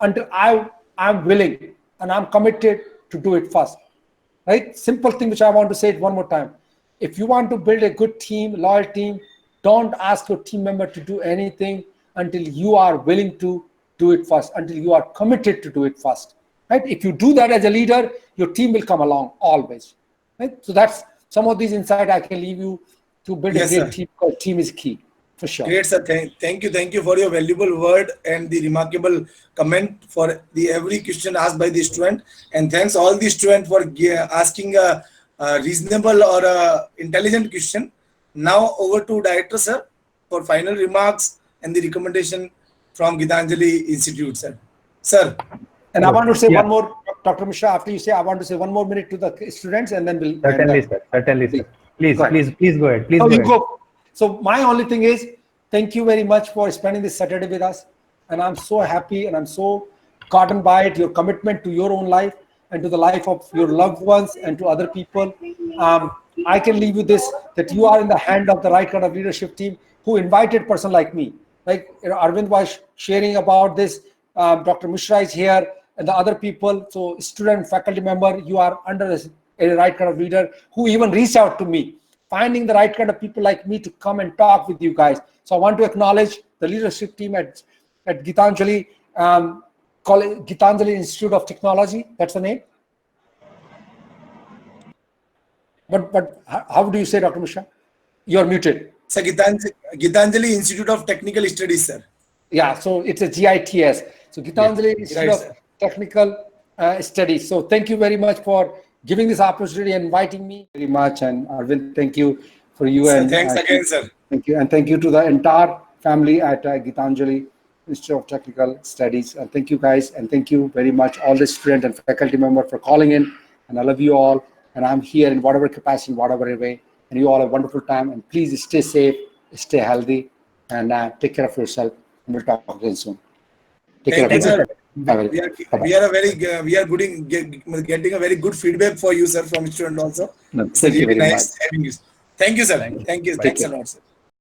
until I'm willing and I'm committed to do it first. Right? Simple thing which I want to say it one more time. If you want to build a good team, loyal team, don't ask your team member to do anything until you are willing to do it first, until you are committed to do it first. Right? If you do that as a leader, your team will come along always. Right? So that's some of these insights I can leave you to build a great team, because team is key. For sure. Great, sir. Thank you for your valuable word and the remarkable comment for the every question asked by the student. And thanks all the students for asking a reasonable or a intelligent question. Now over to director, sir, for final remarks and the recommendation from Gitanjali Institute, sir. Sir. And I want to say one more, Dr. Mishra, after you say, I want to say 1 more minute to the students, and then we'll. Certainly, sir. Certainly, sir. Please go ahead. Please go ahead. So my only thing is, thank you very much for spending this Saturday with us. And I'm so happy and I'm so gotten by it, your commitment to your own life and to the life of your loved ones and to other people. I can leave you this, that you are in the hand of the right kind of leadership team who invited person like me. Like Arvind was sharing about this, Dr. Mishra is here and the other people. So student, faculty member, you are under a right kind of leader who even reached out to me, finding the right kind of people like me to come and talk with you guys. So I want to acknowledge the leadership team at Gitanjali, Gitanjali Institute of Technology. That's the name. But how do you say, Dr. Mishra? You're muted. Sir, Gitanjali Institute of Technical Studies, sir. Yeah, so it's a GITS. So Gitanjali Institute of Technical Studies. So thank you very much for giving this opportunity and inviting me very much. And Arvind, thank you for you. Sir, and thanks again, sir. Thank you. And thank you to the entire family at Gitanjali Institute of Technical Studies. And thank you guys. And thank you very much, all the student and faculty member for calling in. And I love you all. And I'm here in whatever capacity, whatever way. And you all have a wonderful time. And please stay safe, stay healthy, and take care of yourself. And we'll talk again soon. Take care of yourself. We are getting a very good feedback for you, sir, from student also. No, thank you very much. Having you. Thank you, sir. Thank you. Thanks a lot, sir.